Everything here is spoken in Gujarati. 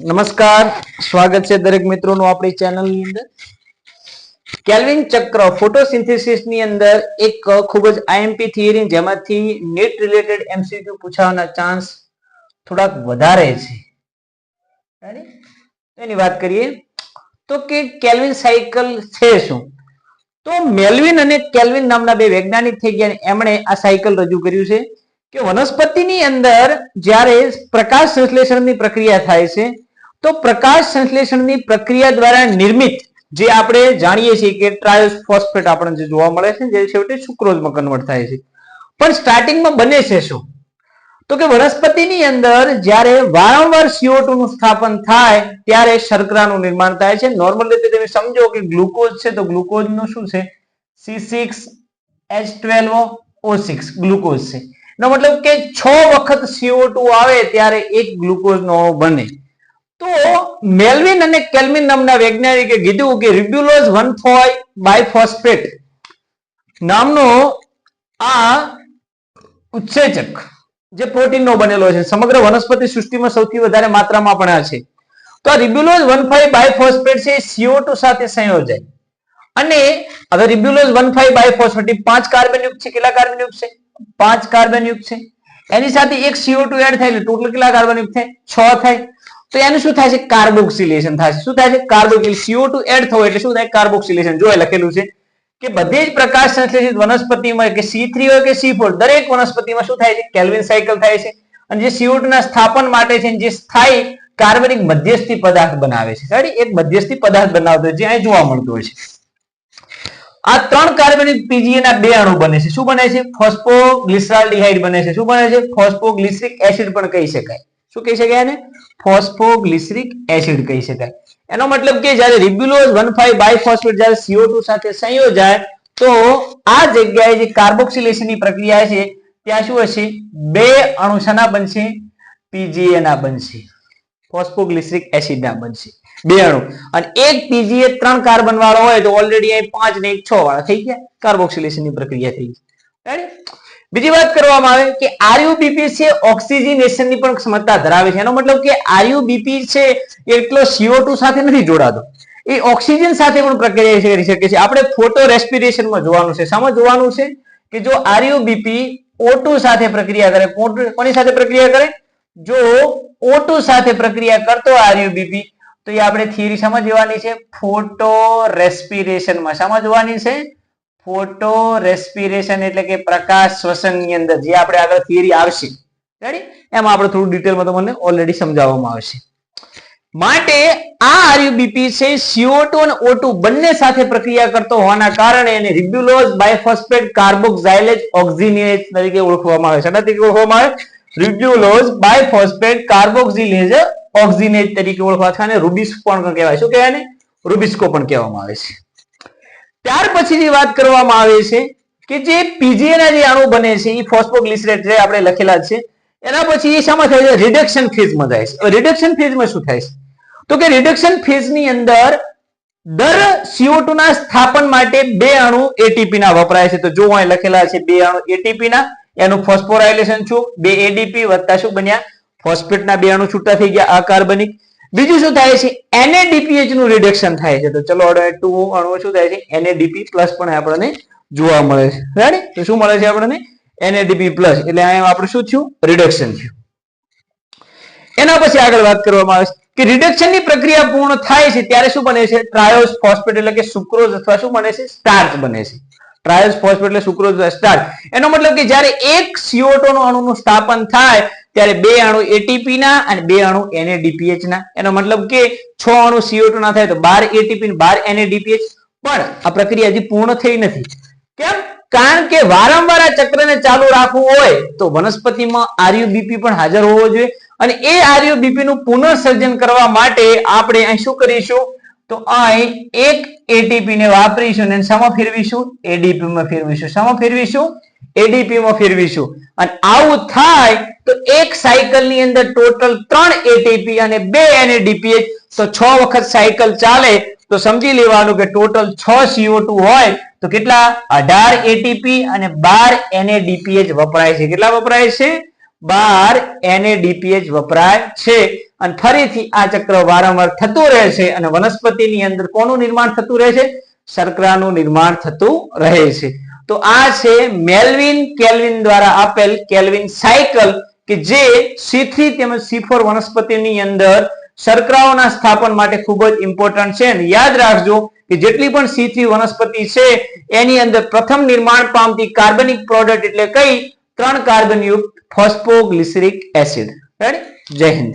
નમસ્કાર, સ્વાગત છે દરેક મિત્રોનું આપણી ચેનલની અંદર. કેલ્વિન ચક્ર ફોટોસિન્થેસિસ ની અંદર એક ખૂબ જ આઈએમપી થિયરી જેમાંથી નેટ રિલેટેડ એમસીક્યુ પૂછવાના ચાન્સ થોડાક વધારે છે. એની વાત કરીએ તો કે કેલ્વિન સાયકલ છે શું? તો મેલ્વિન અને કેલ્વિન નામના બે વૈજ્ઞાનિક થઈ ગયા, એમણે આ સાયકલ રજૂ કર્યું છે કે વનસ્પતિની અંદર જ્યારે પ્રકાશ સંશ્લેષણની પ્રક્રિયા થાય છે તો પ્રકાશ સંશ્લેષણની પ્રક્રિયા દ્વારા નિર્મિત જે આપણે જાણીએ છીએ કે ટ્રાયોસ ફોસ્ફેટ આપણને જે જોવા મળે છે જે છેવટે સુક્રોઝમાં કન્વર્ટ થાય છે, પણ સ્ટાર્ટિંગમાં બને છે શું? તો કે વનસ્પતિની અંદર જ્યારે વારંવાર CO2 નું સ્થાપન થાય ત્યારે શર્કરાનું નિર્માણ થાય છે. નોર્મલ રીતે તમે સમજો કે ગ્લુકોઝ છે તો ગ્લુકોઝ નું શું છે? C6H12O6 ગ્લુકોઝ છે. એનો મતલબ કે 6 વખત CO2 આવે ત્યારે એક ગ્લુકોઝનો અણુ બને. તો મેલ્વિન અને કેલ્વિન નામના વૈજ્ઞાનિકે કીધું કે રિબ્યુલોઝ 1,5 બાયફોસ્ફેટ નામનો આ ઉત્સેચક જે પ્રોટીનનો બનેલો છે, સમગ્ર વનસ્પતિ સૃષ્ટિમાં સૌથી વધારે માત્રામાં પણ આ છે. તો આ રિબ્યુલોઝ 1,5 બાયફોસ્ફેટ છે CO2 સાથે સંયોજાય અને હવે રિબ્યુલોઝ 1,5 બાયફોસ્ફેટ 5 કાર્બન યુક્ત છે. કેટલા કાર્બન યુક્ત છે? 5 કાર્બન યુક્ત છે. એની સાથે એક CO2 એડ થાય એટલે ટોટલ કેટલા કાર્બન યુક્ત થાય? 6 થાય. તો એનું શું થાય છે? કાર્બોક્સિલેશન થાય છે. શું થાય છે? કાર્બોક્સિલેશન. CO2 એડ થવો એટલે શું થાય? કાર્બોક્સિલેશન. જો લખેલું છે કે બધી જ પ્રકાશ સંશ્લેષિત વનસ્પતિમાં કે C3 હોય કે C4 દરેક વનસ્પતિમાં શું થાય છે? કેલ્વિન સાયકલ થાય છે. અને જે CO2 ના સ્થાપન માટે છે જે સ્થાયી કાર્બનિક મધ્યસ્થી પદાર્થ બનાવે છે. એક મધ્યસ્થી પદાર્થ બનાવતો જે અહીં જોવા મળતો હોય છે. આ 3 કાર્બનિક PGA ના 2 અણુ બને છે. શું બને છે? ફોસ્ફોગ્લિસરાલ્ડિહાઇડ બને છે. શું બને છે? ફોસ્ફોગ્લિસરિક એસિડ પણ કહી શકાય. શું કહી શકાય એને? ફોસ્ફોગ્લિસરિક એસિડ કહી શકાય. એનો મતલબ કે જ્યારે રિબ્યુલોઝ 1,5 બાયફોસ્ફેટ જ્યારે CO2 સાથે સંયોજાય તો આ જગ્યાએ જે કાર્બોક્સિલેશનની પ્રક્રિયા છે ત્યાં શું હશે? 2 અણુ શાના બનશે? PGA ના બનશે. ફોસ્ફોગ્લિસરિક એસિડ ના બનશે 2 અણુ. અને એક PGA 3 કાર્બન વાળો હોય તો ઓલરેડી અહીં 5 ને 1 6 વાળા થઈ ગયા. કાર્બોક્સિલેશનની પ્રક્રિયા થઈ ગઈ. બીજી વાત કરવામાં આવે કે RUBP છે ઓક્સિજનેશનની પણ ક્ષમતા ધરાવે છે. એનો મતલબ કે RUBP છે એટલો CO2 સાથે નથી જોડાતો, એ ઓક્સિજન સાથે પણ પ્રક્રિયા કરી શકે છે. આપણે ફોટો રેસ્પિરેશનમાં જોવાનું છે. શામાં જોવાનું છે? કે જો RUBP O2 સાથે પ્રક્રિયા કરે, કોની સાથે પ્રક્રિયા કરે? જો O2 સાથે પ્રક્રિયા કરતો RUBP તો એ આપણે થિયરી શામાં જોવાની છે? ફોટો રેસ્પિરેશનમાં. શામાં જોવાની છે? ફોટો રેસ્પિરેશન એટલે કે પ્રકાશ શ્વસનની અંદર જે આપણે આગળ થિયરી આવશે એમાં આપણે થોડું ડિટેલમાં તમને ઓલરેડી સમજાવવામાં આવશે. માટે આ RUBP છે CO2 અને O2 બંને સાથે પ્રક્રિયા કરતો હોવાના કારણે એને રિબ્યુલોઝ બાયફોસ્ફેટ કાર્બોક્સિલેજ ઓક્સિજનેજ તરીકે ઓળખવામાં આવે છે. શેના તરીકે ઓળખવામાં આવે? રિબ્યુલોઝ બાયફોસ્ફેટ કાર્બોક્સિલેજ ઓક્સિજનેજ તરીકે ઓળખવામાં આવે છે. રૂબિસ્કો પણ કહેવાય. શું કહેવાય? રૂબિસ્કો પણ કહેવામાં આવે છે. ત્યાર પછીની વાત કરવામાં આવે છે કે જે PGA ના જે અણુ બને છે એ ફોસ્ફોગ્લિસરેટ જે આપણે લખેલા છે એના પછી એ શામાં થાય છે? રિડક્શન ફેઝમાં જાય છે. રિડક્શન ફેઝમાં શું થાય છે? તો કે રિડક્શન ફેઝની અંદર દર CO2 ના સ્થાપન માટે 2 અણુ ATP ના વપરાય છે. તો જો અહીં લખેલા છે 2 અણુ ATP ના, એનું ફોસ્ફોરાયલેશન શું? 2 ADP વત્તા શું બન્યા? ફોસ્ફેટ ના 2 અણુ છૂટા થઈ ગયા અકાર્બનિક. બીજું શું થાય છે? NADPH નું રિડક્શન થાય છે. તો ચલો 2 અણુ શું થાય છે? NADP+ પણ આપણને જોવા મળે છે. રાઈટ? તો શું મળે છે આપણને? NADP+ એટલે અહીંયા આપણે શું થયું? રિડક્શન થયું. એના પછી આગળ વાત કરવામાં આવે છે કે રિડક્શનની પ્રક્રિયા પૂર્ણ થાય છે ત્યારે શું બને છે? ટ્રાયોસ ફોસ્ફેટ એટલે કે સુક્રોઝ અથવા શું બને છે? સ્ટાર્ચ બને છે. ટ્રાયોસ ફોસ્ફેટ એટલે સુક્રોઝ અથવા સ્ટાર્ચ. એનો મતલબ કે જ્યારે એક CO2 નો અણુનું સ્થાપન થાય ત્યારે 2 અણુ ATP ના અને 2 અણુ NADPH ના. એનો મતલબ કે 6 અણુ CO2 ના થાય તો 12 ATP અને 12 NADPH. પણ આ પ્રક્રિયા હજી પૂર્ણ થઈ નથી. કેમ? કારણ કે વારંવાર આ ચક્રને ચાલુ રાખવું હોય તો વનસ્પતિમાં RUBP પણ હાજર હોવો જોઈએ અને એ RUBP નું પુનઃસર્જન કરવા માટે આપણે અહીં શું કરીશું? તો અહીં એક ATP ને વાપરીશું અને શામાં ફેરવીશું? ADP માં ફેરવીશું. શામાં ફેરવીશું? ADP માં ફેરવીશું. અને આવું થાય તો એક સાયકલની અંદર ટોટલ 3 ATP અને 2 NADPH તો 6 વખત સાયકલ ચાલે તો સમજી લેવાનું કે ટોટલ 6 CO2 હોય તો કેટલા? 18 ATP અને 12 NADPH વપરાય છે. કેટલા વપરાય છે? 12 NADPH વપરાય છે અને ફરીથી આ ચક્ર વારંવાર થતું રહે છે અને વનસ્પતિની અંદર કોનું નિર્માણ થતું રહે છે? શર્કરાનું નિર્માણ થતું રહે છે. તો આ છે મેલ્વિન કેલ્વિન દ્વારા આપેલ કેલ્વિન સાયકલ કે જે C3 તેમજ C4 વનસ્પતિની અંદર શર્કરાઓના સ્થાપન માટે ખૂબ જ ઇમ્પોર્ટન્ટ છે. અને યાદ રાખજો કે જેટલી પણ C3 વનસ્પતિ છે એની અંદર પ્રથમ નિર્માણ પામતી કાર્બનિક પ્રોડક્ટ એટલે કઈ? 3 કાર્બન યુક્ત ફોસ્ફોગ્લિસરિક એસિડ. જય હિન્દ.